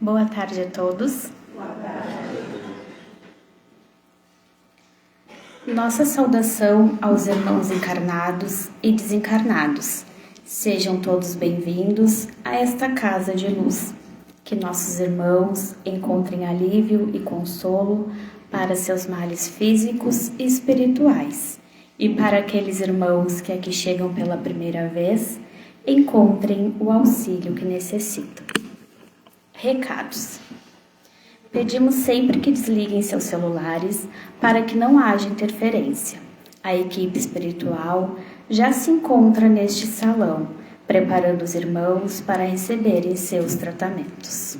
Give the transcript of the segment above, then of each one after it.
Boa tarde a todos. Nossa saudação aos irmãos encarnados e desencarnados. Sejam todos bem-vindos a esta casa de luz. Que nossos irmãos encontrem alívio e consolo para seus males físicos e espirituais. E para aqueles irmãos que aqui chegam pela primeira vez, encontrem o auxílio que necessitam. Recados. Pedimos sempre que desliguem seus celulares para que não haja interferência. A equipe espiritual já se encontra neste salão, preparando os irmãos para receberem seus tratamentos.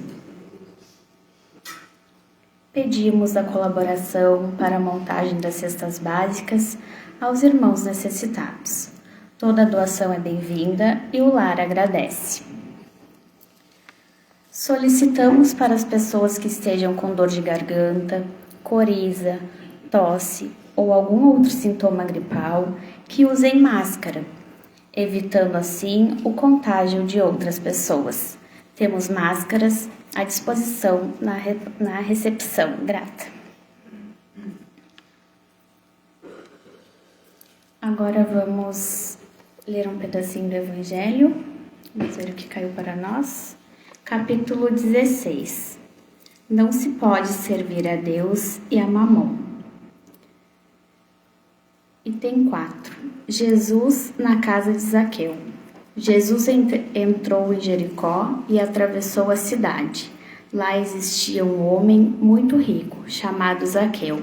Pedimos a colaboração para a montagem das cestas básicas aos irmãos necessitados. Toda doação é bem-vinda e o lar agradece. Solicitamos para as pessoas que estejam com dor de garganta, coriza, tosse ou algum outro sintoma gripal que usem máscara, evitando assim o contágio de outras pessoas. Temos máscaras à disposição na recepção. Grata. Agora vamos ler um pedacinho do Evangelho. Vamos ver o que caiu para nós. Capítulo 16. Não se pode servir a Deus e a Mamon. Item 4. Jesus na casa de Zaqueu. Jesus entrou em Jericó e atravessou a cidade. Lá existia um homem muito rico, chamado Zaqueu,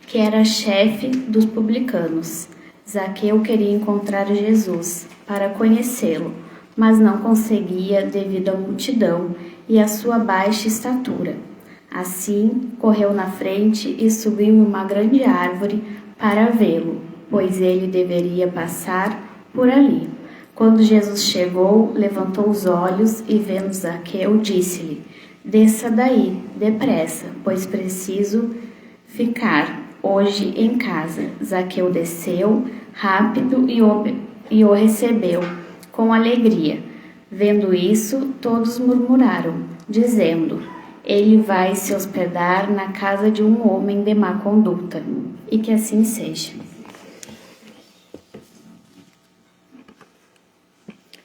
que era chefe dos publicanos. Zaqueu queria encontrar Jesus para conhecê-lo, mas não conseguia devido à multidão e à sua baixa estatura. Assim, correu na frente e subiu em uma grande árvore para vê-lo, pois ele deveria passar por ali. Quando Jesus chegou, levantou os olhos e, vendo Zaqueu, disse-lhe: "Desça daí, depressa, pois preciso ficar hoje em casa." Zaqueu desceu rápido e o recebeu com alegria. Vendo isso, todos murmuraram, dizendo: "Ele vai se hospedar na casa de um homem de má conduta." E que assim seja.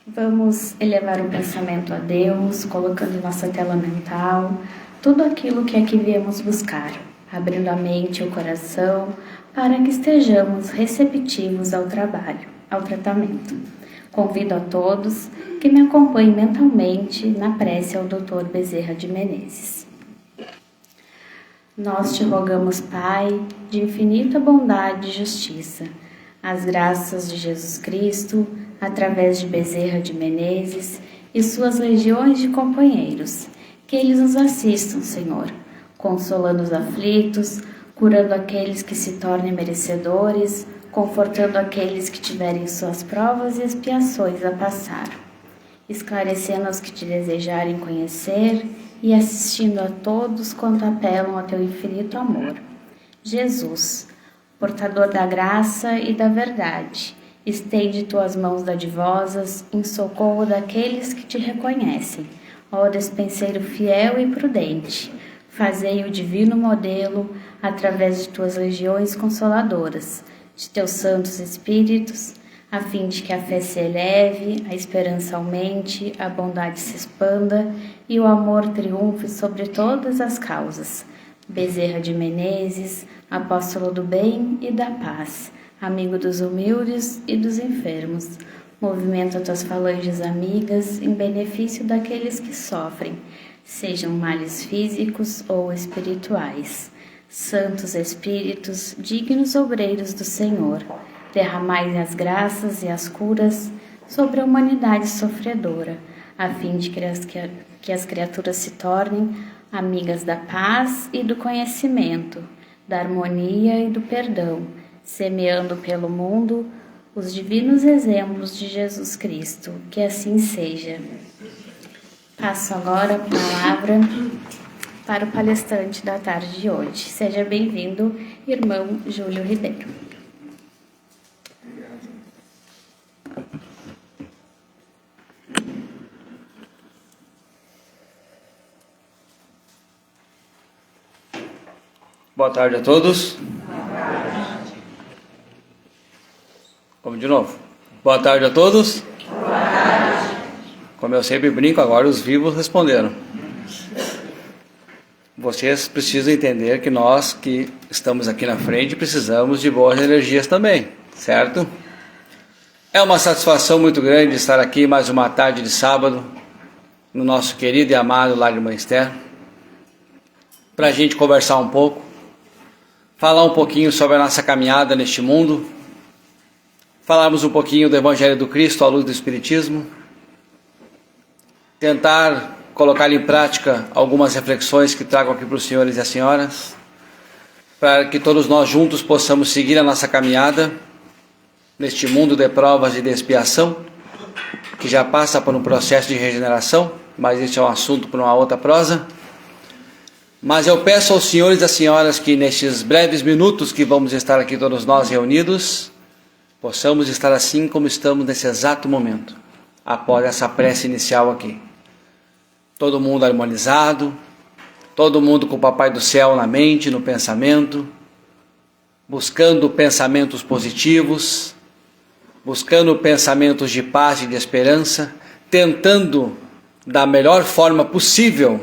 Vamos elevar o pensamento a Deus, colocando em nossa tela mental tudo aquilo que aqui viemos buscar, abrindo a mente e o coração para que estejamos receptivos ao trabalho, ao tratamento. Convido a todos que me acompanhem mentalmente na prece ao Dr. Bezerra de Menezes. Nós te rogamos, Pai, de infinita bondade e justiça, as graças de Jesus Cristo, através de Bezerra de Menezes e suas legiões de companheiros, que eles nos assistam, Senhor, consolando os aflitos, curando aqueles que se tornem merecedores, confortando aqueles que tiverem suas provas e expiações a passar, esclarecendo aos que te desejarem conhecer e assistindo a todos quanto apelam ao teu infinito amor. Jesus, portador da graça e da verdade, estende tuas mãos dadivosas em socorro daqueles que te reconhecem. Ó despenseiro fiel e prudente, fazei o divino modelo através de tuas legiões consoladoras, de teus santos espíritos, a fim de que a fé se eleve, a esperança aumente, a bondade se expanda e o amor triunfe sobre todas as causas. Bezerra de Menezes, apóstolo do bem e da paz, amigo dos humildes e dos enfermos, movimenta tuas falanges amigas em benefício daqueles que sofrem, sejam males físicos ou espirituais. Santos Espíritos, dignos obreiros do Senhor, derramai as graças e as curas sobre a humanidade sofredora, a fim de que as criaturas se tornem amigas da paz e do conhecimento, da harmonia e do perdão, semeando pelo mundo os divinos exemplos de Jesus Cristo. Que assim seja. Passo agora a palavra para o palestrante da tarde de hoje. Seja bem-vindo, irmão Júlio Ribeiro. Boa tarde a todos. Vamos de novo. Boa tarde a todos. Boa tarde. Como eu sempre brinco, agora os vivos responderam. Vocês precisam entender que nós que estamos aqui na frente precisamos de boas energias também, certo? É uma satisfação muito grande estar aqui mais uma tarde de sábado no nosso querido e amado Lar de Mãe Esther, para a gente conversar um pouco, falar um pouquinho sobre a nossa caminhada neste mundo, falarmos um pouquinho do Evangelho do Cristo à luz do Espiritismo, tentar colocar em prática algumas reflexões que trago aqui para os senhores e as senhoras, para que todos nós juntos possamos seguir a nossa caminhada neste mundo de provas e de expiação, que já passa por um processo de regeneração, mas isso é um assunto para uma outra prosa. Mas eu peço aos senhores e às senhoras que nestes breves minutos que vamos estar aqui todos nós reunidos, possamos estar assim como estamos nesse exato momento, após essa prece inicial aqui. Todo mundo harmonizado, todo mundo com o Papai do Céu na mente, no pensamento, buscando pensamentos positivos, buscando pensamentos de paz e de esperança, tentando da melhor forma possível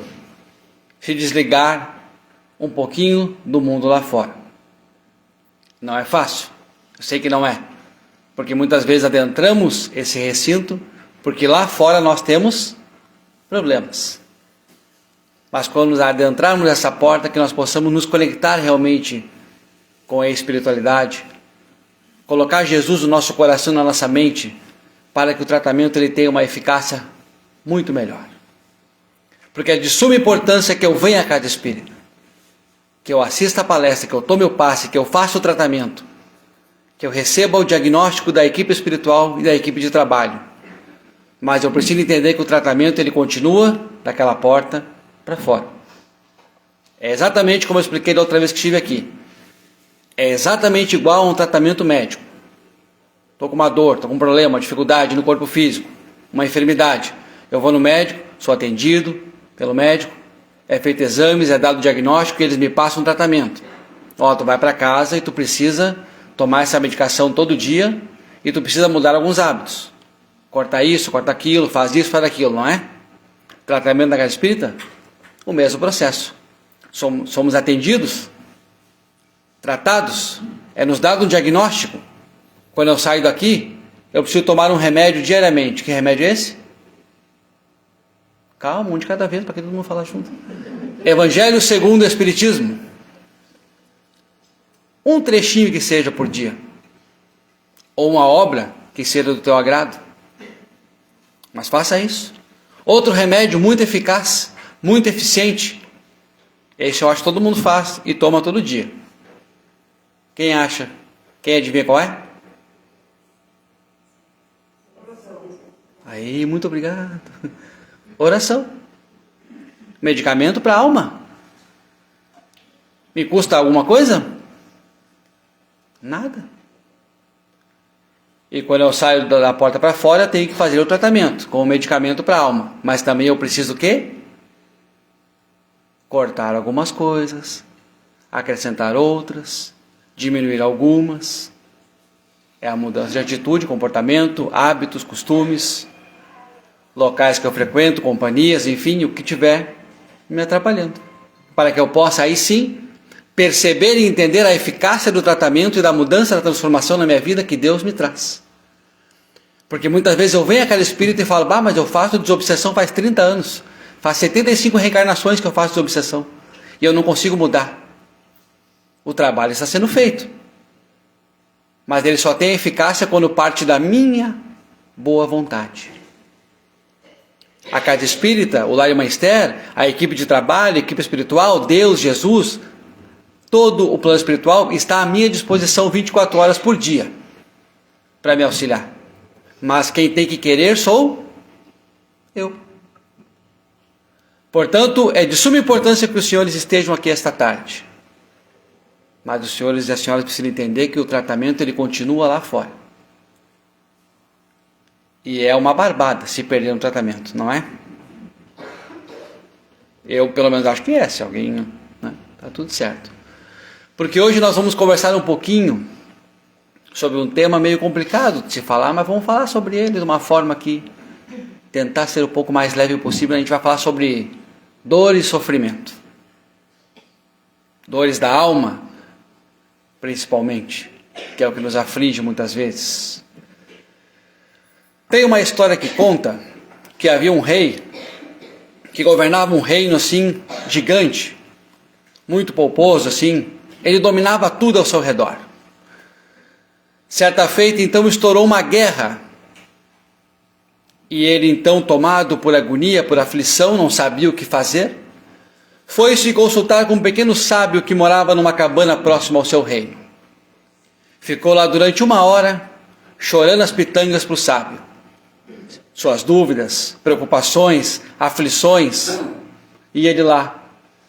se desligar um pouquinho do mundo lá fora. Não é fácil, eu sei que não é, porque muitas vezes adentramos esse recinto, porque lá fora nós temos problemas. Mas quando nos adentrarmos nessa porta, que nós possamos nos conectar realmente com a espiritualidade, colocar Jesus no nosso coração, na nossa mente, para que o tratamento ele tenha uma eficácia muito melhor. Porque é de suma importância que eu venha a cada espírito, que eu assista a palestra, que eu tome o passe, que eu faça o tratamento, que eu receba o diagnóstico da equipe espiritual e da equipe de trabalho. Mas eu preciso entender que o tratamento ele continua daquela porta para fora. É exatamente como eu expliquei da outra vez que estive aqui. É exatamente igual a um tratamento médico. Estou com uma dor, estou com um problema, uma dificuldade no corpo físico, uma enfermidade. Eu vou no médico, sou atendido pelo médico, é feito exames, é dado diagnóstico e eles me passam um tratamento. Ó, tu vai para casa e tu precisa tomar essa medicação todo dia e tu precisa mudar alguns hábitos. Corta isso, corta aquilo, faz isso, faz aquilo, não é? Tratamento da casa espírita, o mesmo processo. Somos atendidos, tratados, é nos dado um diagnóstico. Quando eu saio daqui, eu preciso tomar um remédio diariamente. Que remédio é esse? Calma, um de cada vez, para que todo mundo falar junto. Evangelho segundo o Espiritismo. Um trechinho que seja por dia. Ou uma obra que seja do teu agrado. Mas faça isso. Outro remédio muito eficaz, muito eficiente. Esse eu acho que todo mundo faz e toma todo dia. Quem acha? Quem adivinha qual é? Aí, muito obrigado. Oração. Medicamento para a alma. Me custa alguma coisa? Nada. E quando eu saio da porta para fora, eu tenho que fazer o tratamento com o medicamento para a alma. Mas também eu preciso o quê? Cortar algumas coisas, acrescentar outras, diminuir algumas. É a mudança de atitude, comportamento, hábitos, costumes, locais que eu frequento, companhias, enfim, o que tiver me atrapalhando. Para que eu possa aí sim perceber e entender a eficácia do tratamento e da mudança, da transformação na minha vida que Deus me traz. Porque muitas vezes eu venho a cada espírito e falo, mas eu faço desobsessão faz 30 anos, faz 75 reencarnações que eu faço desobsessão, e eu não consigo mudar. O trabalho está sendo feito, mas ele só tem eficácia quando parte da minha boa vontade. A casa espírita, o Lar de Mãe Esther, a equipe de trabalho, a equipe espiritual, Deus, Jesus, todo o plano espiritual está à minha disposição 24 horas por dia para me auxiliar. Mas quem tem que querer sou eu. Portanto, é de suma importância que os senhores estejam aqui esta tarde. Mas os senhores e as senhoras precisam entender que o tratamento ele continua lá fora. E é uma barbada se perder no tratamento, não é? Eu pelo menos acho que é, se alguém... Né? Tá tudo certo. porque hoje nós vamos conversar um pouquinho sobre um tema meio complicado de se falar, mas vamos falar sobre ele de uma forma que tentar ser o pouco mais leve possível. A gente vai falar sobre dor e sofrimento. Dores da alma, principalmente, que é o que nos aflige muitas vezes. Tem uma história que conta que havia um rei que governava um reino assim gigante, muito pomposo assim. Ele dominava tudo ao seu redor. Certa feita, então, estourou uma guerra. E ele, então, tomado por agonia, por aflição, não sabia o que fazer, foi se consultar com um pequeno sábio que morava numa cabana próxima ao seu reino. Ficou lá durante 1 hora, chorando as pitangas para o sábio. Suas dúvidas, preocupações, aflições. E ele lá.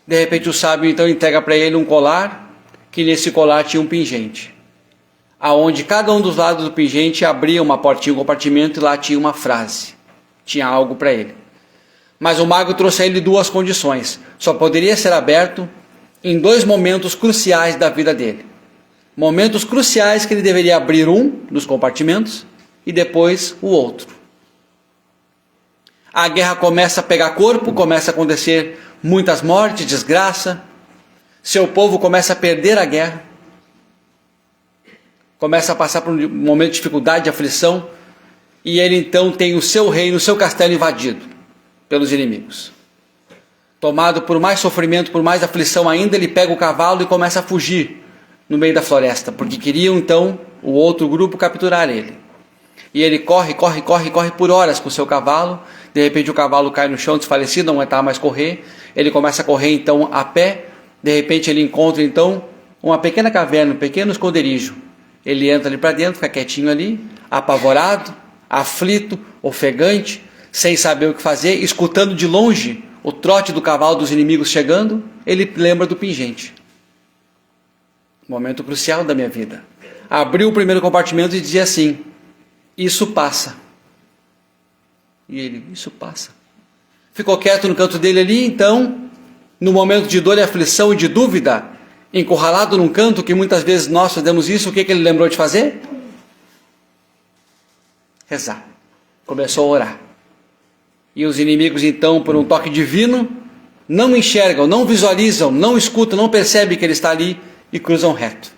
De repente o sábio, então, entrega para ele um colar, que nesse colar tinha um pingente, aonde cada um dos lados do pingente abria uma portinha, um compartimento, e lá tinha uma frase, tinha algo para ele. Mas o mago trouxe a ele 2 condições: só poderia ser aberto em 2 momentos cruciais da vida dele. Momentos cruciais que ele deveria abrir um dos compartimentos e depois o outro. A guerra começa a pegar corpo, começa a acontecer muitas mortes, desgraça. Seu povo começa a perder a guerra. Começa a passar por um momento de dificuldade, de aflição, e ele então tem o seu reino, o seu castelo invadido pelos inimigos. Tomado por mais sofrimento, por mais aflição ainda, ele pega o cavalo e começa a fugir no meio da floresta, porque queriam então o outro grupo capturar ele. E ele corre por horas com o seu cavalo. De repente o cavalo cai no chão desfalecido, não aguentava mais correr. Ele começa a correr então a pé. De repente ele encontra então uma pequena caverna, um pequeno esconderijo. Ele entra ali para dentro, fica quietinho ali, apavorado, aflito, ofegante, sem saber o que fazer, escutando de longe o trote do cavalo dos inimigos chegando. Ele lembra do pingente. Momento crucial da minha vida. Abriu o primeiro compartimento e dizia assim: isso passa. E ele: isso passa. Ficou quieto no canto dele ali. Então, no momento de dor e aflição e de dúvida, encurralado num canto, que muitas vezes nós fazemos isso, o que ele lembrou de fazer? Rezar. Começou a orar. E os inimigos então, por um toque divino, não enxergam, não visualizam, não escutam, não percebem que ele está ali e cruzam reto.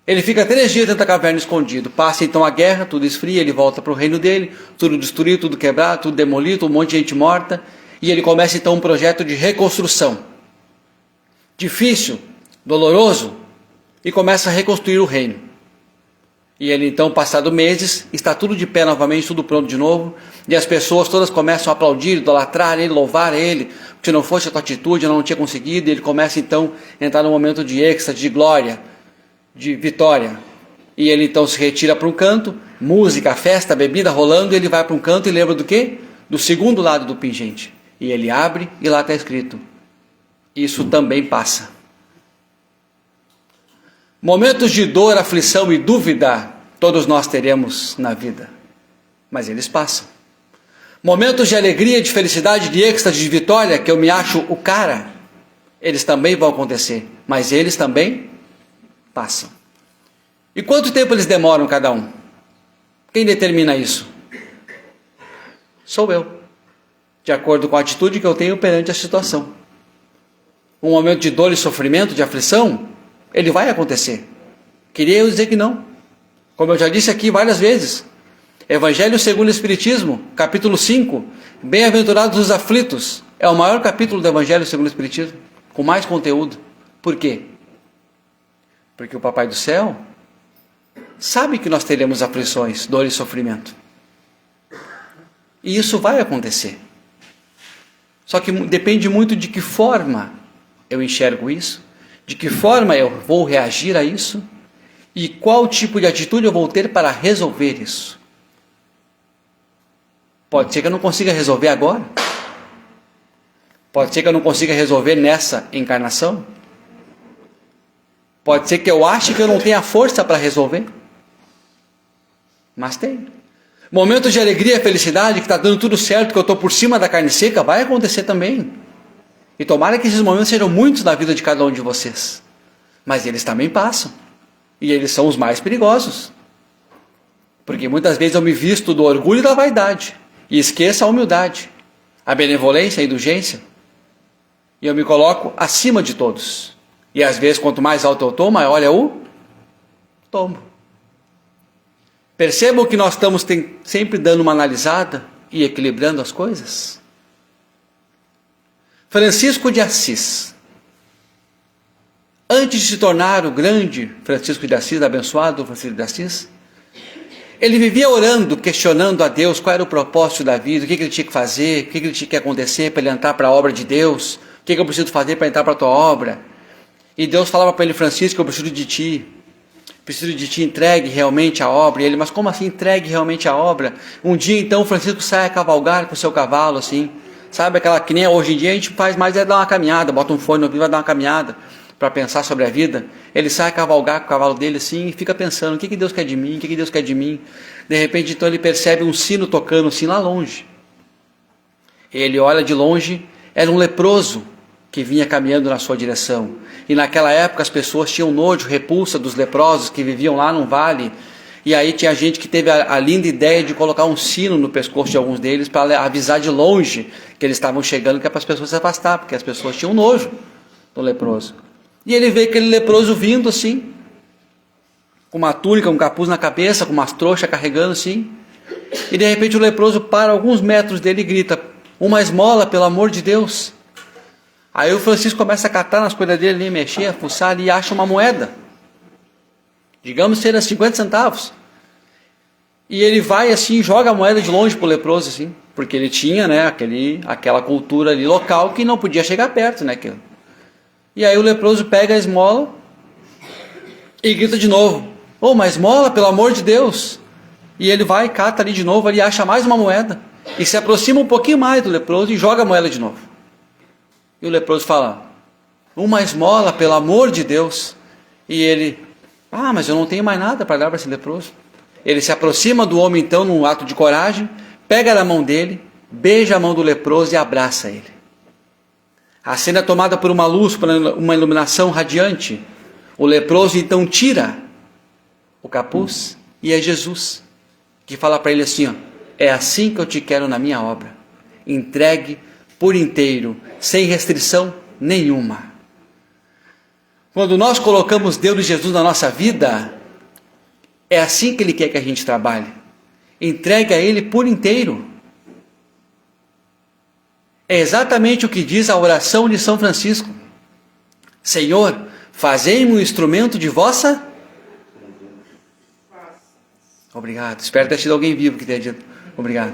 Ele fica 3 dias dentro da caverna escondido. Passa então a guerra, tudo esfria, ele volta para o reino dele, tudo destruído, tudo quebrado, tudo demolido, um monte de gente morta. E ele começa então um projeto de reconstrução. Difícil, doloroso, e começa a reconstruir o reino. E ele então, passado meses, está tudo de pé novamente, tudo pronto de novo, e as pessoas todas começam a aplaudir, idolatrar ele, louvar ele. Se não fosse a tua atitude, eu não tinha conseguido. E ele começa então a entrar num momento de êxtase, de glória, de vitória. E ele então se retira para um canto, música, festa, bebida rolando, e ele vai para um canto e lembra do quê? Do segundo lado do pingente. E ele abre e lá está escrito: isso também passa. Momentos de dor, aflição e dúvida todos nós teremos na vida, mas eles passam. Momentos de alegria, de felicidade, de êxtase, de vitória, que eu me acho o cara, eles também vão acontecer, mas eles também passam. E quanto tempo eles demoram cada um? Quem determina isso? Sou eu, de acordo com a atitude que eu tenho perante a situação. Um momento de dor e sofrimento, de aflição, ele vai acontecer. Queria eu dizer que não. Como eu já disse aqui várias vezes, Evangelho segundo o Espiritismo, capítulo 5, Bem-aventurados os aflitos, é o maior capítulo do Evangelho segundo o Espiritismo, com mais conteúdo. Por quê? Porque o Papai do Céu sabe que nós teremos aflições, dor e sofrimento. E isso vai acontecer. Só que depende muito de que forma eu enxergo isso, de que forma eu vou reagir a isso e qual tipo de atitude eu vou ter para resolver isso. Pode ser que eu não consiga resolver agora. Pode ser que eu não consiga resolver nessa encarnação. Pode ser que eu ache que eu não tenha força para resolver. Mas tem. Momentos de alegria e felicidade, que está dando tudo certo, que eu estou por cima da carne seca, vai acontecer também. E tomara que esses momentos sejam muitos na vida de cada um de vocês. Mas eles também passam. E eles são os mais perigosos. Porque muitas vezes eu me visto do orgulho e da vaidade. E esqueço a humildade, a benevolência, a indulgência. E eu me coloco acima de todos. E às vezes, quanto mais alto eu estou, maior é o tombo. Percebam que nós estamos sempre dando uma analisada e equilibrando as coisas. Francisco de Assis, antes de se tornar o grande Francisco de Assis, abençoado Francisco de Assis, ele vivia orando, questionando a Deus qual era o propósito da vida, o que ele tinha que fazer, o que ele tinha que acontecer para ele entrar para a obra de Deus, o que eu preciso fazer para entrar para a tua obra. E Deus falava para ele: Francisco, eu preciso de ti, entregue realmente a obra. E ele: mas como assim entregue realmente a obra? Um dia então Francisco sai a cavalgar com o seu cavalo, assim, sabe, aquela que nem hoje em dia a gente faz mais, é dar uma caminhada, bota um fone no ouvido e vai dar uma caminhada para pensar sobre a vida. Ele sai a cavalgar com o cavalo dele assim e fica pensando: o que Deus quer de mim, o que Deus quer de mim. De repente então ele percebe um sino tocando assim lá longe. Ele olha de longe, era um leproso que vinha caminhando na sua direção. E naquela época as pessoas tinham nojo, repulsa dos leprosos que viviam lá num vale. E aí tinha gente que teve a linda ideia de colocar um sino no pescoço de alguns deles para avisar de longe que eles estavam chegando, que é para as pessoas se afastar, porque as pessoas tinham nojo do leproso. E ele vê aquele leproso vindo assim, com uma túnica, um capuz na cabeça, com umas trouxas carregando assim. E de repente o leproso para alguns metros dele e grita: uma esmola, pelo amor de Deus. Aí o Francisco começa a catar nas coisas dele ali, mexer, a fuçar ali e acha uma moeda. Digamos ser 50 centavos. E ele vai assim, joga a moeda de longe para o leproso assim, porque ele tinha, né, aquela cultura ali local que não podia chegar perto, né, aquilo. E aí o leproso pega a esmola e grita de novo: ô, uma esmola, pelo amor de Deus. E ele vai, cata ali de novo, ali acha mais uma moeda e se aproxima um pouquinho mais do leproso e joga a moeda de novo. E o leproso fala: uma esmola, pelo amor de Deus. E ele: ah, mas eu não tenho mais nada para dar para esse leproso. Ele se aproxima do homem então, num ato de coragem, pega na mão dele, beija a mão do leproso e abraça ele. A cena é tomada por uma luz, por uma iluminação radiante. O leproso então tira o capuz e é Jesus que fala para ele assim: ó, é assim que eu te quero na minha obra, entregue por inteiro, sem restrição nenhuma. Quando nós colocamos Deus e Jesus na nossa vida, é assim que Ele quer que a gente trabalhe. Entregue a Ele por inteiro. É exatamente o que diz a oração de São Francisco: Senhor, fazei-me um instrumento de vossa... Obrigado. Espero ter tido alguém vivo que tenha dito obrigado.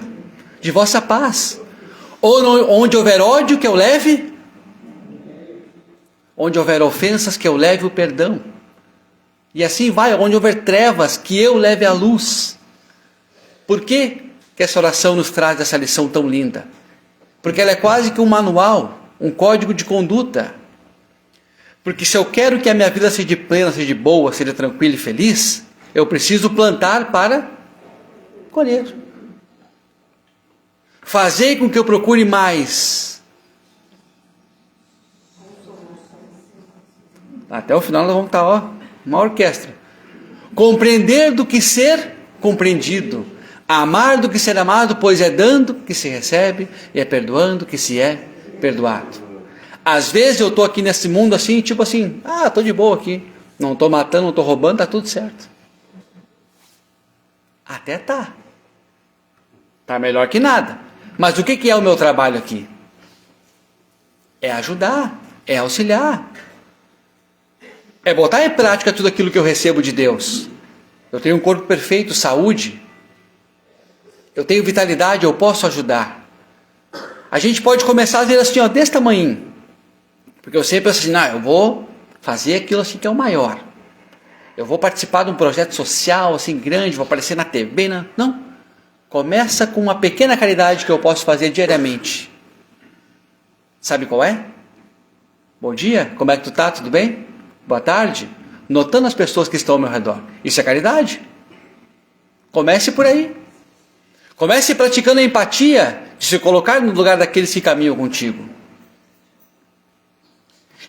De vossa paz. Onde houver ódio, que eu leve. Onde houver ofensas, que eu leve o perdão. E assim vai. Onde houver trevas, que eu leve a luz. Por que essa oração nos traz essa lição tão linda? Porque ela é quase que um manual, um código de conduta. Porque se eu quero que a minha vida seja plena, seja boa, seja tranquila e feliz, eu preciso plantar para colher. Fazei com que eu procure mais. Até o final nós vamos estar, uma orquestra. Compreender do que ser compreendido. Amar do que ser amado, pois é dando que se recebe, e é perdoando que se é perdoado. Às vezes eu estou aqui nesse mundo assim, tipo assim, estou de boa aqui. Não estou matando, não estou roubando, está tudo certo. Até tá. Está melhor que nada. Mas o que é o meu trabalho aqui? É ajudar, é auxiliar. É botar em prática tudo aquilo que eu recebo de Deus. Eu tenho um corpo perfeito, saúde. Eu tenho vitalidade, eu posso ajudar. A gente pode começar a ver assim, desse tamanho. Porque eu sempre penso assim, eu vou fazer aquilo assim que é o maior. Eu vou participar de um projeto social assim grande, vou aparecer na TV. Não. Começa com uma pequena caridade que eu posso fazer diariamente. Sabe qual é? Bom dia, como é que tu tá? Tudo bem? Boa tarde. Notando as pessoas que estão ao meu redor. Isso é caridade. Comece por aí. Comece praticando a empatia, de se colocar no lugar daqueles que caminham contigo.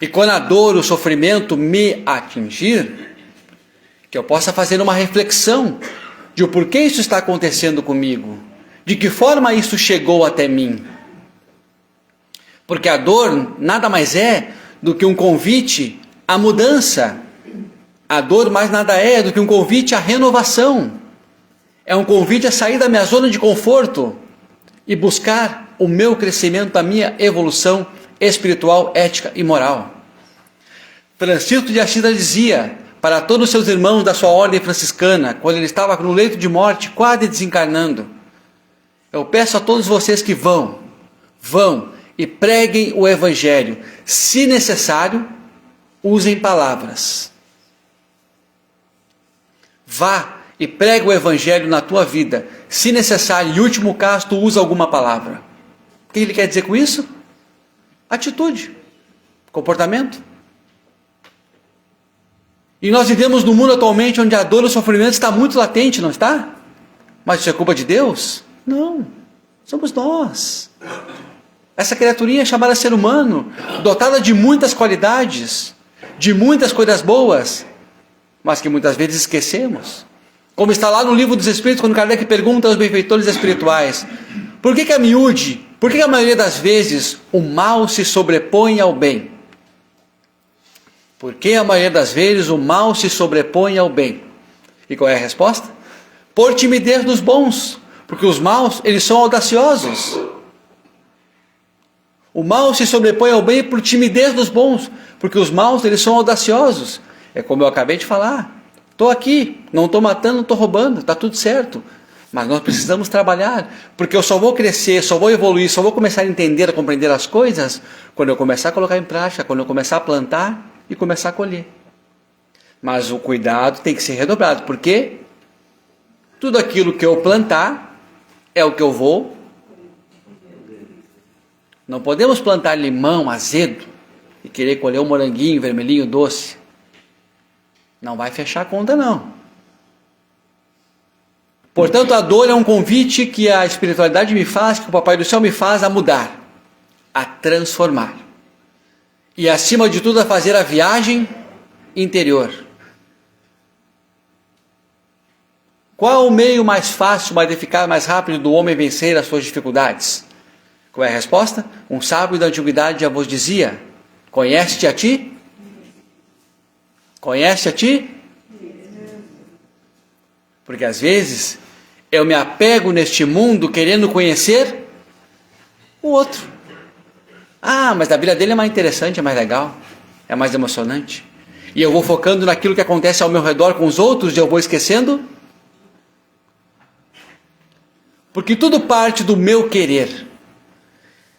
E quando a dor, o sofrimento me atingir, que eu possa fazer uma reflexão de o porquê isso está acontecendo comigo, de que forma isso chegou até mim. Porque a dor nada mais é do que um convite à mudança. A dor mais nada é do que um convite à renovação. É um convite a sair da minha zona de conforto e buscar o meu crescimento, a minha evolução espiritual, ética e moral. Francisco de Assis dizia para todos os seus irmãos da sua ordem franciscana, quando ele estava no leito de morte, quase desencarnando: eu peço a todos vocês que vão e preguem o Evangelho. Se necessário, usem palavras. Vá e prega o Evangelho na tua vida. Se necessário, em último caso, tu usa alguma palavra. O que ele quer dizer com isso? Atitude, comportamento. E nós vivemos num mundo atualmente onde a dor e o sofrimento está muito latente, não está? Mas isso é culpa de Deus? Não, somos nós. Essa criaturinha chamada ser humano, dotada de muitas qualidades, de muitas coisas boas, mas que muitas vezes esquecemos. Como está lá no Livro dos Espíritos, quando Kardec pergunta aos benfeitores espirituais: por que a miúde, por que a maioria das vezes o mal se sobrepõe ao bem? Por que a maioria das vezes o mal se sobrepõe ao bem? E qual é a resposta? Por timidez dos bons, porque os maus, eles são audaciosos. O mal se sobrepõe ao bem por timidez dos bons, porque os maus, eles são audaciosos. É como eu acabei de falar. Estou aqui, não estou matando, não estou roubando, está tudo certo. Mas nós precisamos trabalhar, porque eu só vou crescer, só vou evoluir, só vou começar a entender, a compreender as coisas, quando eu começar a colocar em prática, quando eu começar a plantar e começar a colher. Mas o cuidado tem que ser redobrado, porque tudo aquilo que eu plantar é o que eu vou. Não podemos plantar limão azedo e querer colher um moranguinho vermelhinho doce. Não vai fechar a conta, não. Portanto, a dor é um convite que a espiritualidade me faz, que o Papai do Céu me faz a mudar, a transformar. E acima de tudo a fazer a viagem interior. Qual o meio mais fácil, mais eficaz, mais rápido do homem vencer as suas dificuldades? Qual é a resposta? Um sábio da antiguidade já vos dizia: conhece-te a ti? Conhece a ti? Porque às vezes eu me apego neste mundo querendo conhecer o outro. Ah, mas a vida dele é mais interessante, é mais legal, é mais emocionante. E eu vou focando naquilo que acontece ao meu redor com os outros e eu vou esquecendo. Porque tudo parte do meu querer.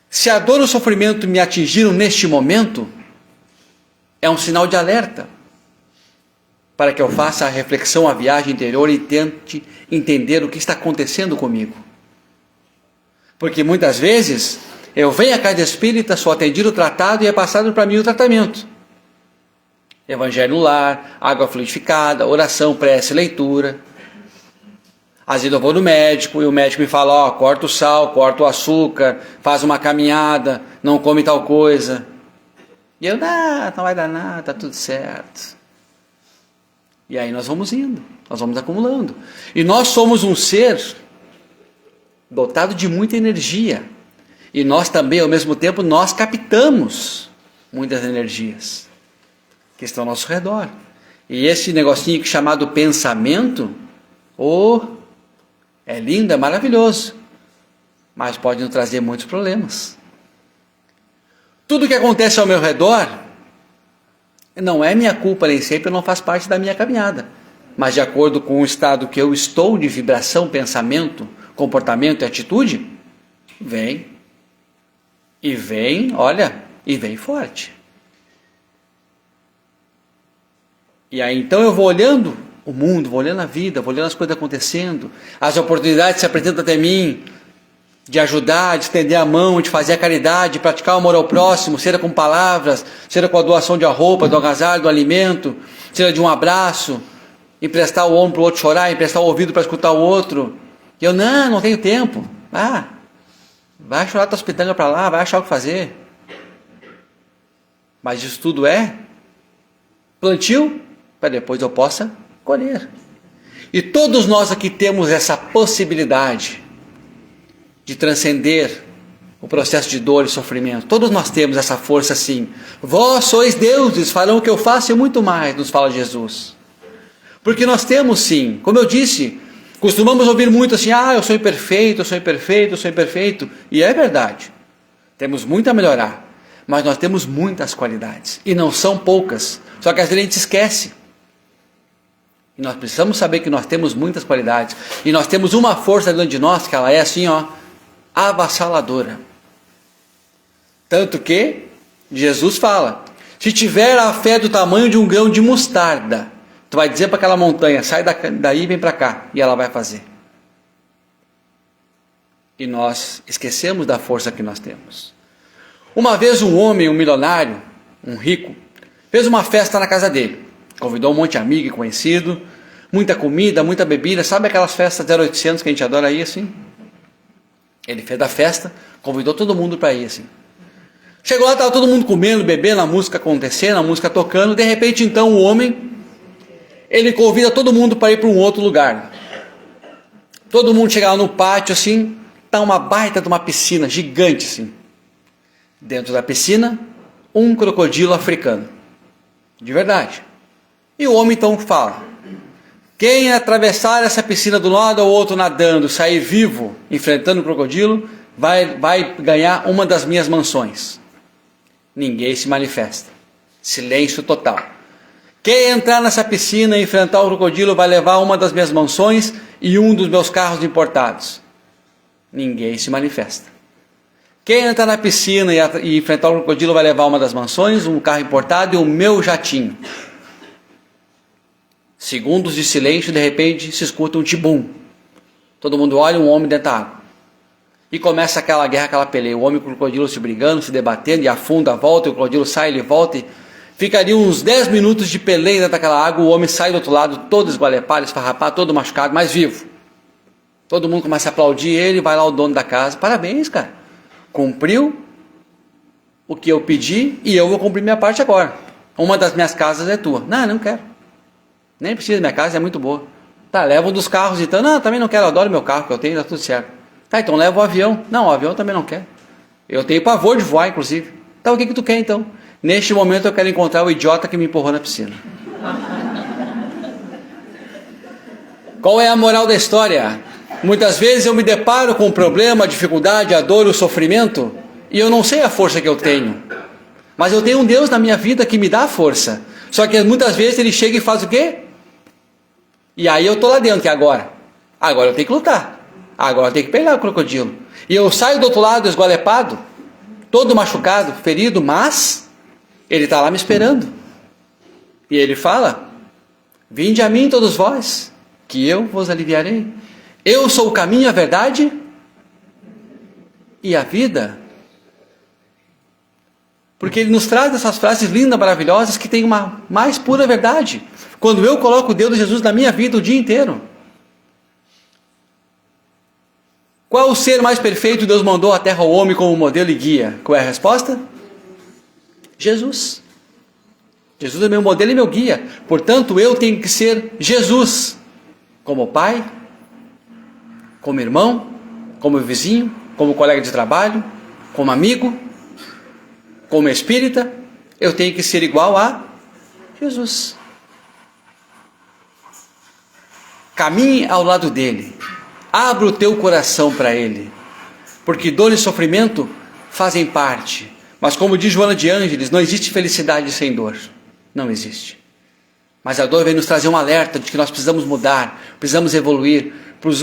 Se a dor e o sofrimento me atingiram neste momento, é um sinal de alerta para que eu faça a reflexão, a viagem interior e tente entender o que está acontecendo comigo. Porque muitas vezes eu venho à casa espírita, sou atendido, tratado e é passado para mim o tratamento. Evangelho no lar, água fluidificada, oração, prece, leitura. Às vezes eu vou no médico e o médico me fala: ó, corta o sal, corta o açúcar, faz uma caminhada, não come tal coisa. E eu: não vai dar nada, está tudo certo. E aí nós vamos indo, nós vamos acumulando. E nós somos um ser dotado de muita energia. E nós também, ao mesmo tempo, nós captamos muitas energias que estão ao nosso redor. E esse negocinho chamado pensamento, é lindo, é maravilhoso, mas pode nos trazer muitos problemas. Tudo que acontece ao meu redor não é minha culpa, nem sempre não faz parte da minha caminhada, mas de acordo com o estado que eu estou de vibração, pensamento, comportamento e atitude, vem forte. E aí então eu vou olhando o mundo, vou olhando a vida, vou olhando as coisas acontecendo, as oportunidades se apresentam até mim, de ajudar, de estender a mão, de fazer a caridade, de praticar o amor ao próximo, seja com palavras, seja com a doação de uma roupa, do agasalho, do alimento, seja de um abraço, emprestar o ombro para o outro chorar, emprestar o ouvido para escutar o outro. E eu: não tenho tempo. Vai chorar tuas pitangas para lá, vai achar o que fazer. Mas isso tudo é plantio para depois eu possa colher. E todos nós aqui temos essa possibilidade de transcender o processo de dor e sofrimento. Todos nós temos essa força sim. Vós sois deuses, farão o que eu faço e muito mais, nos fala Jesus. Porque nós temos sim, como eu disse, costumamos ouvir muito assim, eu sou imperfeito, eu sou imperfeito, eu sou imperfeito. E é verdade, temos muito a melhorar, mas nós temos muitas qualidades, e não são poucas, só que às vezes a gente esquece. E nós precisamos saber que nós temos muitas qualidades, e nós temos uma força dentro de nós, que ela é assim, avassaladora. Tanto que Jesus fala, se tiver a fé do tamanho de um grão de mostarda, tu vai dizer para aquela montanha, sai daí e vem para cá, e ela vai fazer. E nós esquecemos da força que nós temos. Uma vez um homem, um milionário, um rico, fez uma festa na casa dele. Convidou um monte de amigo e conhecido, muita comida, muita bebida. Sabe aquelas festas 0800 que a gente adora ir assim? Ele fez a festa, convidou todo mundo para ir assim. Chegou lá, estava todo mundo comendo, bebendo, a música acontecendo, a música tocando. De repente então o homem, ele convida todo mundo para ir para um outro lugar. Todo mundo chega lá no pátio assim, está uma baita de uma piscina gigante assim. Dentro da piscina, um crocodilo africano. De verdade. E o homem então fala, quem atravessar essa piscina do lado ao outro nadando, sair vivo, enfrentando o crocodilo, vai ganhar uma das minhas mansões. Ninguém se manifesta. Silêncio total. Quem entrar nessa piscina e enfrentar o crocodilo vai levar uma das minhas mansões e um dos meus carros importados. Ninguém se manifesta. Quem entrar na piscina e enfrentar o crocodilo vai levar uma das mansões, um carro importado e o meu jatinho. Segundos de silêncio, de repente se escuta um tibum. Todo mundo olha, um homem dentro da água. E começa aquela guerra, aquela peleia. O homem com o crocodilo se brigando, se debatendo, e afunda, volta, e o crocodilo sai, ele volta. E ficaria uns 10 minutos de peleia dentro daquela água, o homem sai do outro lado, todo esgualepado, esfarrapado, todo machucado, mas vivo. Todo mundo começa a aplaudir ele, vai lá o dono da casa. Parabéns, cara. Cumpriu o que eu pedi e eu vou cumprir minha parte agora. Uma das minhas casas é tua. Não quero. Nem precisa, minha casa é muito boa. Tá, leva um dos carros então. Não, também não quero, eu adoro meu carro que eu tenho, tá tudo certo. Tá, então leva o avião. Não, o avião eu também não quero. Eu tenho pavor de voar, inclusive. Tá, o que tu quer então? Neste momento eu quero encontrar o idiota que me empurrou na piscina. Qual é a moral da história? Muitas vezes eu me deparo com o problema, a dificuldade, a dor, o sofrimento, e eu não sei a força que eu tenho. Mas eu tenho um Deus na minha vida que me dá a força. Só que muitas vezes ele chega e faz o quê? E aí eu estou lá dentro, que agora? Agora eu tenho que lutar. Agora eu tenho que pegar o crocodilo. E eu saio do outro lado esgualepado, todo machucado, ferido, mas ele está lá me esperando. E ele fala, vinde a mim todos vós, que eu vos aliviarei. Eu sou o caminho, a verdade e a vida. Porque ele nos traz essas frases lindas, maravilhosas, que tem uma mais pura verdade. Quando eu coloco o Deus de Jesus na minha vida o dia inteiro. Qual o ser mais perfeito Deus mandou à terra ao homem como modelo e guia? Qual é a resposta? Jesus. Jesus é meu modelo e meu guia. Portanto, eu tenho que ser Jesus. Como pai, como irmão, como vizinho, como colega de trabalho, como amigo, como espírita, eu tenho que ser igual a Jesus. Caminhe ao lado dele, abra o teu coração para ele, porque dor e sofrimento fazem parte, mas como diz Joana de Ângeles, não existe felicidade sem dor, não existe. Mas a dor vem nos trazer um alerta de que nós precisamos mudar, precisamos evoluir,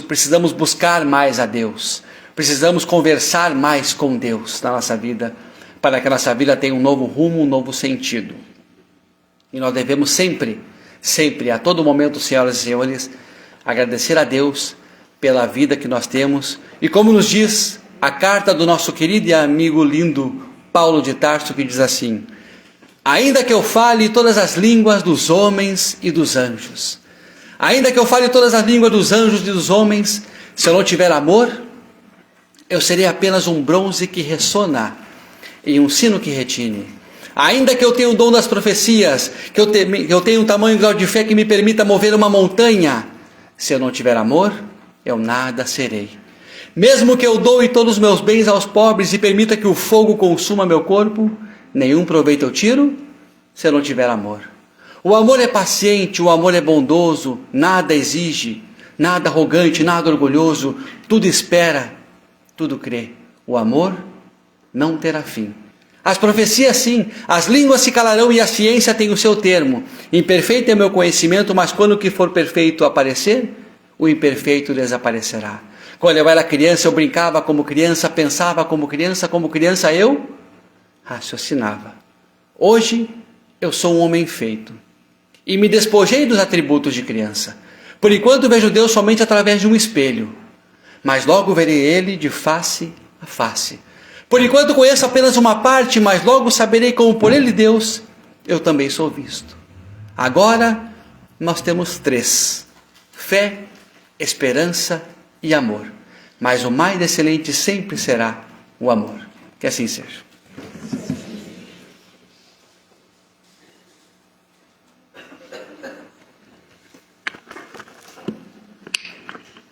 precisamos buscar mais a Deus, precisamos conversar mais com Deus na nossa vida, para que a nossa vida tenha um novo rumo, um novo sentido. E nós devemos sempre, a todo momento, senhoras e senhores, agradecer a Deus pela vida que nós temos. E como nos diz a carta do nosso querido e amigo lindo Paulo de Tarso, que diz assim, ainda que eu fale todas as línguas dos homens e dos anjos, ainda que eu fale todas as línguas dos anjos e dos homens, se eu não tiver amor, eu serei apenas um bronze que ressona e um sino que retine. Ainda que eu tenha o dom das profecias, que eu tenha um tamanho e grau de fé que me permita mover uma montanha, se eu não tiver amor, eu nada serei. Mesmo que eu doe todos os meus bens aos pobres e permita que o fogo consuma meu corpo, nenhum proveito eu tiro se eu não tiver amor. O amor é paciente, o amor é bondoso, nada exige, nada arrogante, nada orgulhoso, tudo espera, tudo crê. O amor não terá fim. As profecias sim, as línguas se calarão e a ciência tem o seu termo. Imperfeito é meu conhecimento, mas quando o que for perfeito aparecer, o imperfeito desaparecerá. Quando eu era criança, eu brincava como criança, pensava como criança eu raciocinava. Hoje, eu sou um homem feito e me despojei dos atributos de criança. Por enquanto vejo Deus somente através de um espelho, mas logo verei Ele de face a face. Por enquanto conheço apenas uma parte, mas logo saberei como por Ele Deus eu também sou visto. Agora nós temos 3: fé, esperança e amor. Mas o mais excelente sempre será o amor. Que assim seja.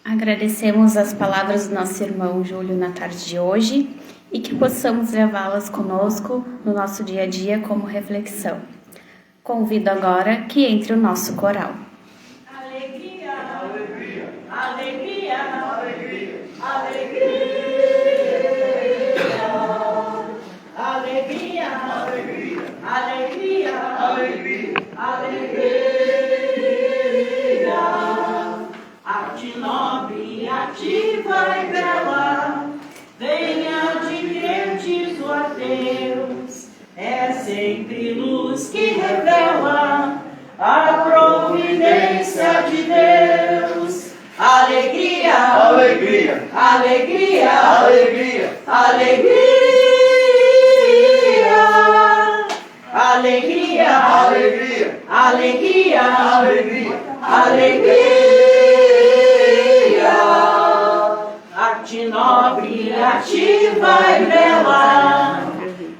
Agradecemos as palavras do nosso irmão Júlio na tarde de hoje e que possamos levá-las conosco no nosso dia a dia como reflexão. Convido agora que entre o nosso coral. Alegria, alegria, alegria, alegria, alegria, alegria, alegria, alegria, alegria. Arte nobre, ativa e bela, venha de crentes ou ateus, é sempre luz que revela a providência de Deus. Alegria, Alegria, alegria, alegria, alegria, alegria, alegria, alegria, alegria, alegria. Arte nobre, ativa e bela,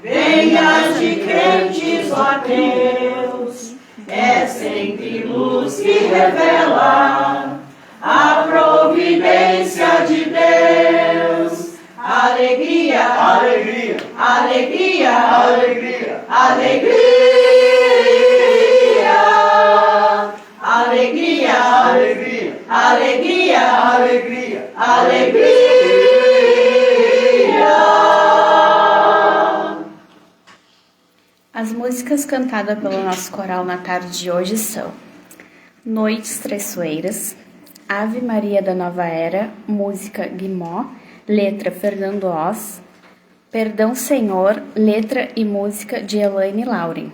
venha de crentes ou ateus, é sempre luz que revela a providência de Deus. Alegria, alegria, alegria, alegria, alegria, alegria, alegria, alegria, alegria, alegria. As músicas cantadas pelo nosso coral na tarde de hoje são Noites Traiçoeiras, Ave Maria da Nova Era, música Guimó, letra Fernando Oz, Perdão Senhor, letra e música de Elaine Lauren.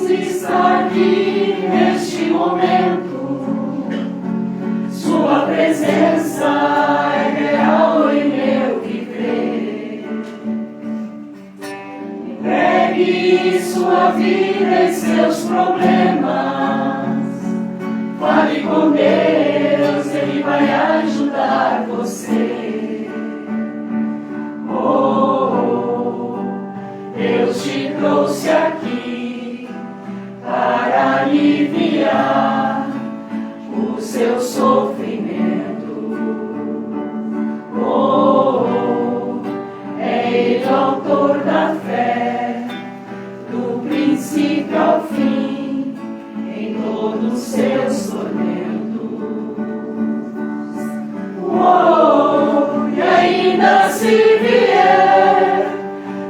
Está aqui neste momento, sua presença é real em meu viver. Entregue sua vida e seus problemas, fale com Deus, Ele vai ajudar você. Oh, Deus te trouxe aqui para aliviar o seu sofrimento. Oh, é Ele o autor da fé, do princípio ao fim, em todos os seus tormentos. Oh, e ainda se vier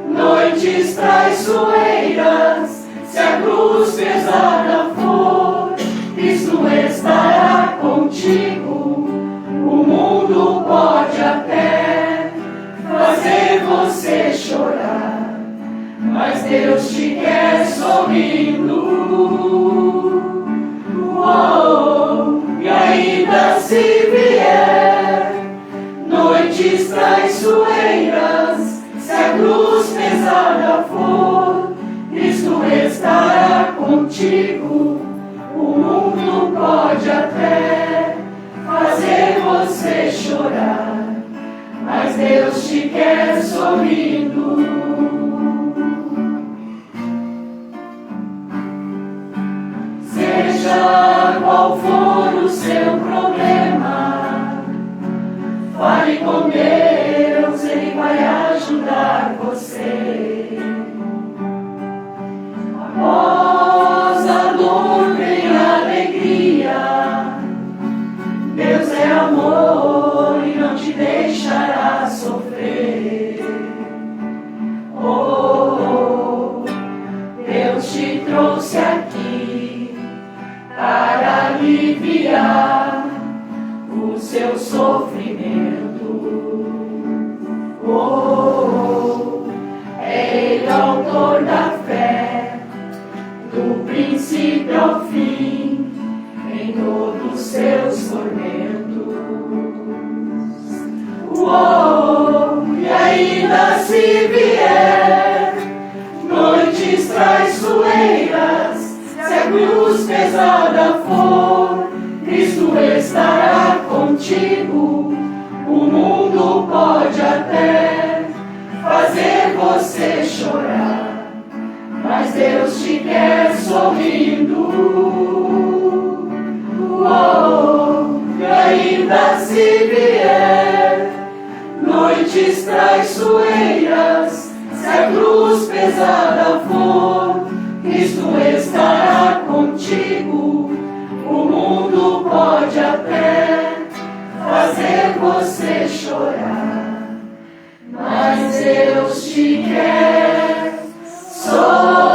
noites traiçoeiras, se a cruz pesada for, Cristo estará contigo. O mundo pode até fazer você chorar, mas Deus te quer sorrindo. Oh, e ainda se vier noites noites traiçoeiras, se a cruz pesada for, Cristo estará contigo. O mundo pode até fazer você chorar, mas Deus te quer sorrindo. Seja qual for o seu problema, fale com Deus, Ele vai ajudar você. Após a dor vem a alegria. Deus é amor e não te deixará sofrer. Oh, Deus te trouxe aqui para aliviar o seu sofrimento. Oh, é Ele autor da fé, do princípio ao fim, em todos os seus tormentos. Oh, e ainda se vier noites traiçoeiras, se a cruz pesada for, Cristo estará contigo. O mundo pode até fazer você chorar, mas Deus te quer sorrindo. Oh, e ainda se vier noites traiçoeiras, se a cruz pesada for, Cristo estará contigo. O mundo pode até fazer você chorar, mas Deus te quer sorrindo.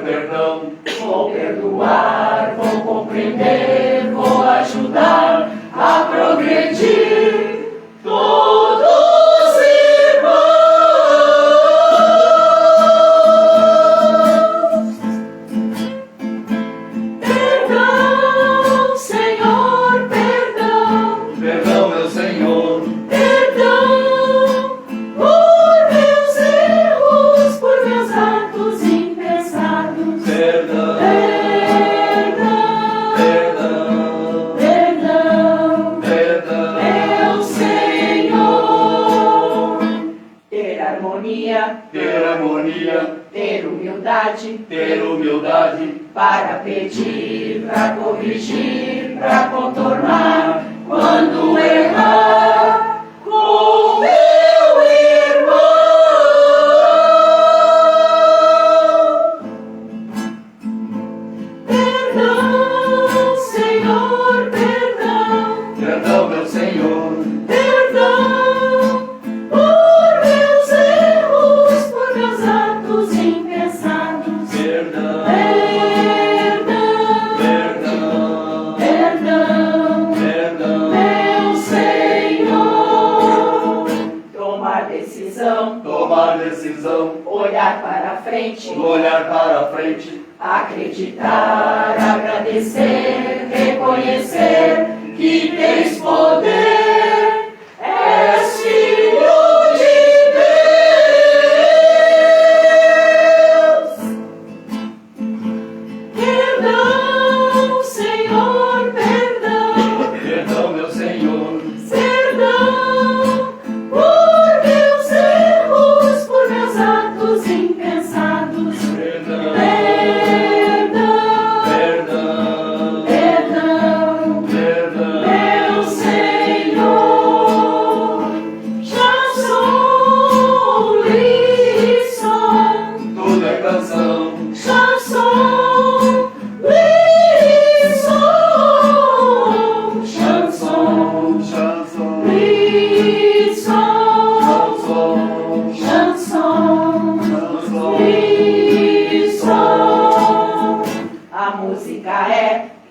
perdão. Vou perdoar, vou compreender, vou ajudar a progredir. Todos irmãos. Perdão, Senhor, perdão. Perdão, meu Senhor. Perdão por meus erros, por meus atos impensados. Perdão. Perdão, Perdão. perdão, Perdão. meu Senhor. Ter harmonia, Ter harmonia. ter humildade, Ter humildade. para pedir, para corrigir, para contornar, quando errar com meu irmão. Perdão, Senhor, perdão. Perdão, meu Senhor. Perdão por meus erros, por meus atos impensados. Perdão. Perdão, Perdão. perdão, Perdão. meu Senhor. Tomar decisão, Tomar decisão. olhar para frente, Olhar para frente. acreditar, agradecer, reconhecer que tens poder, és filho de Deus. Perdão, Senhor, perdão. Perdão, meu Senhor. Perdão por meus erros, por meus atos impensados. Perdão. Perdão, Perdão. perdão, Perdão. meu Senhor. Já sou livre, sou. Tudo é canção. Já sou livre, sou. Chanson, Chanson. livre, sou. Chanson. Chanson, livre, sou. A música é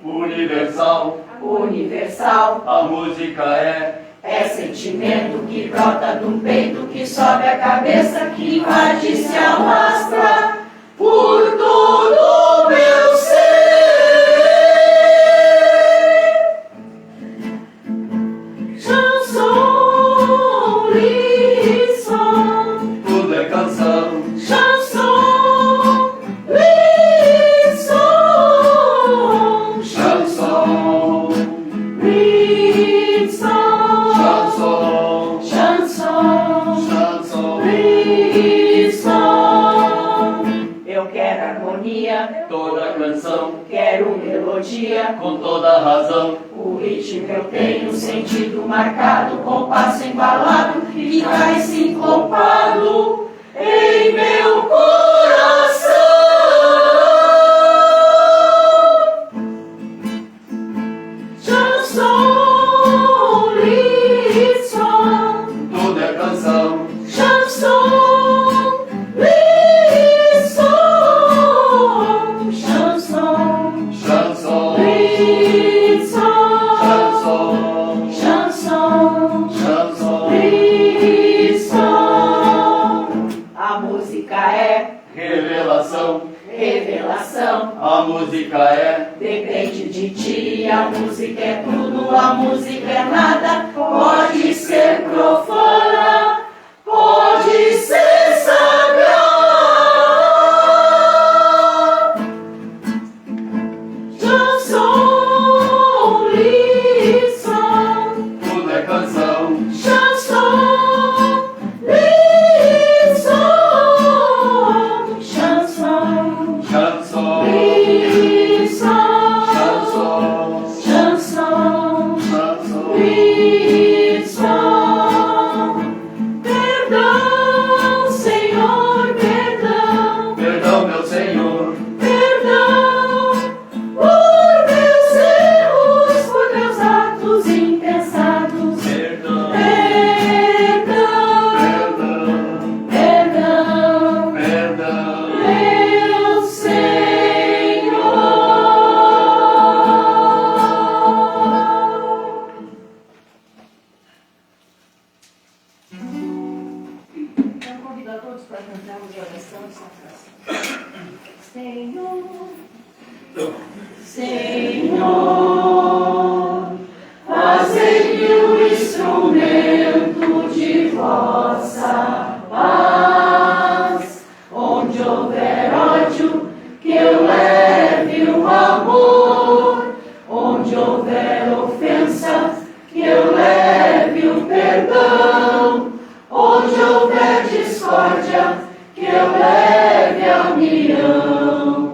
Universal. universal. A música É sentimento que brota do peito, que sobe a cabeça, que invade e se alastra por todo o meu ser. Chanson, livre, som. tudo é canção. Chanson, livre, som. Chanson. Livre, som. Chanson. Chanson, Chanson. livre, som. Eu quero harmonia, Toda canção quero melodia. com toda razão. O ritmo eu tenho sentido marcado, compasso embalado que cai sincopado em meu coração. Chanson, livre, som. Tudo é canção. Chanson, livre, som. Chanson, Chanson. livre, som. Chanson. Chanson, Chanson. livre, som. A música é Revelação. revelação. A música é Depende de ti, a música é tudo, a música é nada. Pode ser profana, pode ser sagrada. Chanson, livre, som. tudo é canção. Chanson, livre, som. Chanson, Chanson. livre, som. Chanson. Chanson, Chanson. livre, som. Senhor, fazei-me um instrumento de vossa paz. Onde houver ódio, que eu leve o amor. Onde houver ofensa, que eu leve o perdão. Onde houver discórdia, que eu leve a união.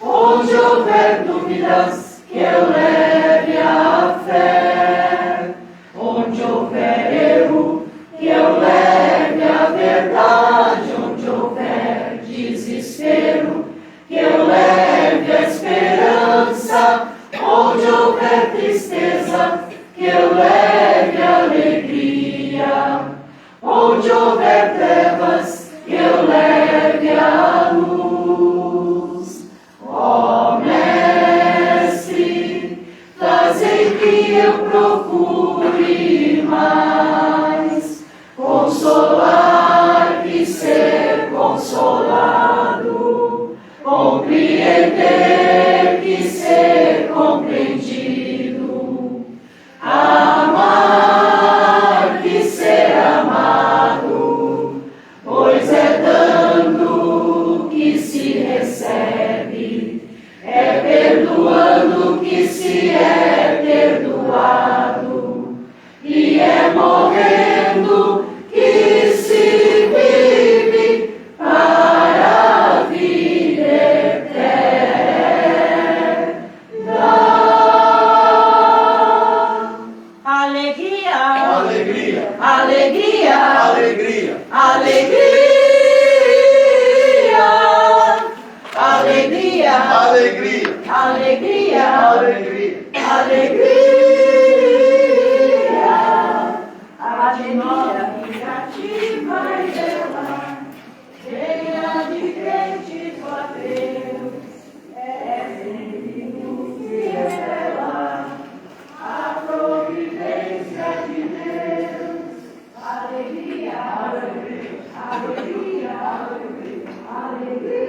Onde houver dúvidas, que eu leve a fé. Onde houver erro, que eu leve a verdade. Onde houver desespero, que eu leve a esperança. Onde houver tristeza, que eu leve a alegria. Onde houver trevas, que eu leve a luz. Ó Mestre, fazei que eu procure mais consolar que ser consolado, compreender que ser compreendido, amar que ser amado, pois é dando que se recebe, é perdoando que se é perdoado, e é morrendo que se vive para a vida eterna. Alegria, Alegria, alegria, alegria, alegria, alegria, alegria, alegria, alegria. alegria, a de nossa vingativa e bela, cheia de crentes a Deus, é sempre nos que revela a providência de Deus. Alegria, alegria, alegria, alegria, alegria.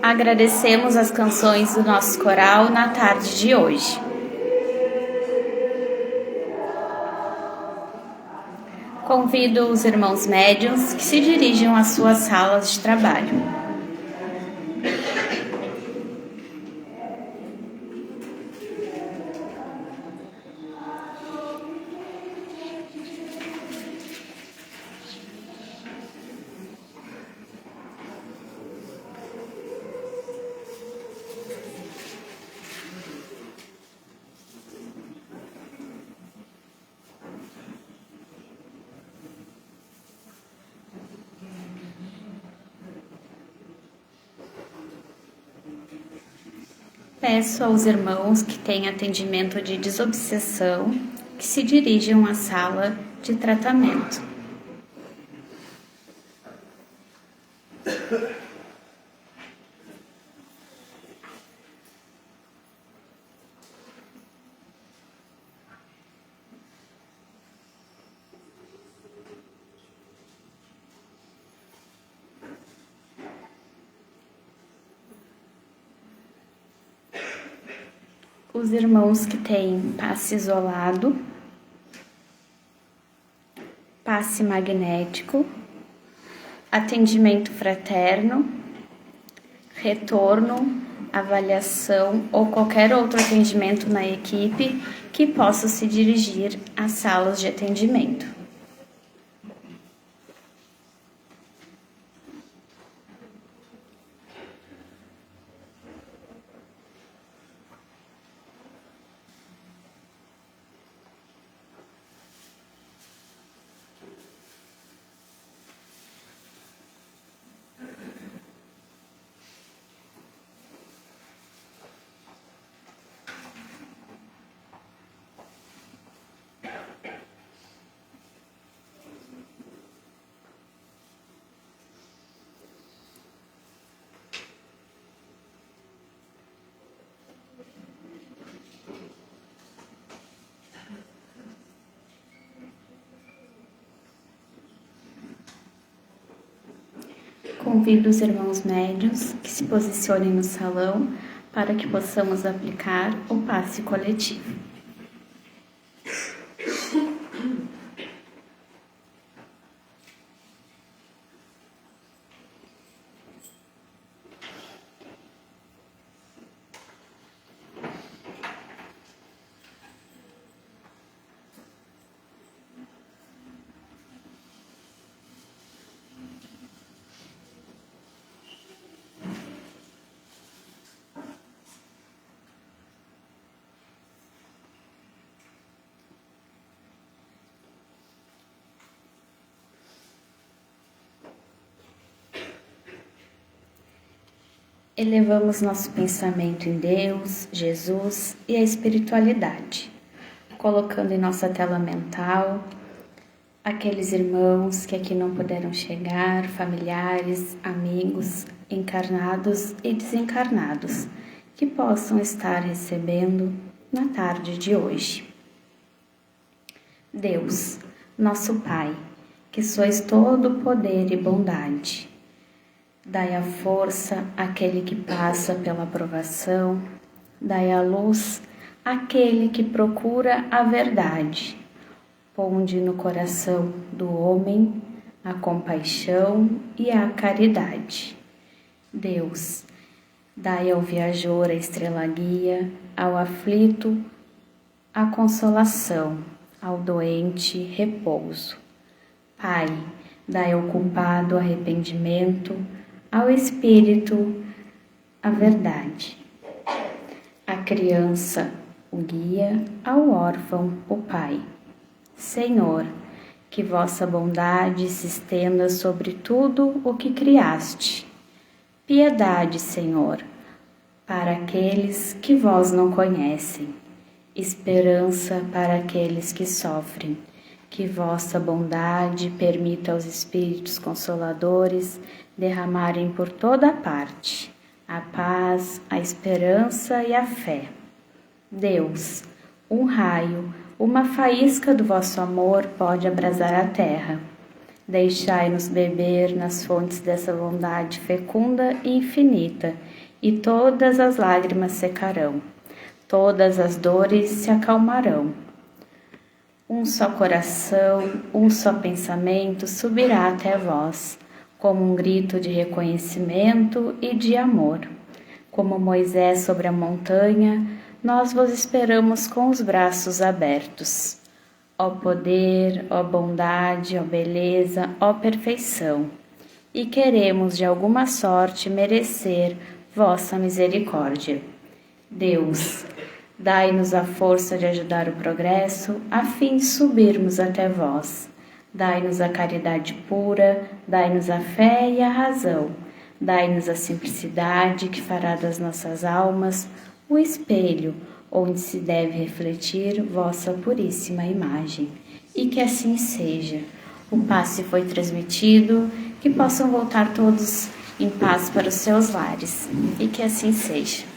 Agradecemos as canções do nosso coral na tarde de hoje. Convido os irmãos médiuns que se dirijam às suas salas de trabalho. Peço aos irmãos que têm atendimento de desobsessão que se dirijam à sala de tratamento. Os irmãos que têm passe isolado, passe magnético, atendimento fraterno, retorno, avaliação ou qualquer outro atendimento na equipe que possa se dirigir às salas de atendimento. convido os irmãos médiuns que se posicionem no salão para que possamos aplicar o passe coletivo. Elevamos nosso pensamento em Deus, Jesus e a espiritualidade, colocando em nossa tela mental aqueles irmãos que aqui não puderam chegar, familiares, amigos, encarnados e desencarnados, que possam estar recebendo na tarde de hoje. Deus, nosso Pai, que sois todo poder e bondade, dai a força àquele que passa pela provação, dai a luz àquele que procura a verdade. Ponde no coração do homem a compaixão e a caridade. Deus, dai ao viajor a estrela guia, ao aflito a consolação, ao doente repouso. Pai, dai ao culpado arrependimento, ao espírito a verdade. A criança o guia, ao órfão o pai. Senhor, que vossa bondade se estenda sobre tudo o que criaste. Piedade, Senhor, para aqueles que vós não conhecem. Esperança para aqueles que sofrem. Que vossa bondade permita aos Espíritos Consoladores derramarem por toda parte a paz, a esperança e a fé. Deus, um raio, uma faísca do vosso amor pode abrasar a terra. Deixai-nos beber nas fontes dessa bondade fecunda e infinita, e todas as lágrimas secarão, todas as dores se acalmarão. Um só coração, um só pensamento subirá até vós, como um grito de reconhecimento e de amor. Como Moisés sobre a montanha, nós vos esperamos com os braços abertos. Ó poder, ó bondade, ó beleza, ó perfeição, e queremos de alguma sorte merecer vossa misericórdia. Deus, dai-nos a força de ajudar o progresso, a fim de subirmos até vós. Dai-nos a caridade pura, dai-nos a fé e a razão. Dai-nos a simplicidade que fará das nossas almas o espelho onde se deve refletir vossa puríssima imagem. E que assim seja. O passe foi transmitido, que possam voltar todos em paz para os seus lares. E que assim seja.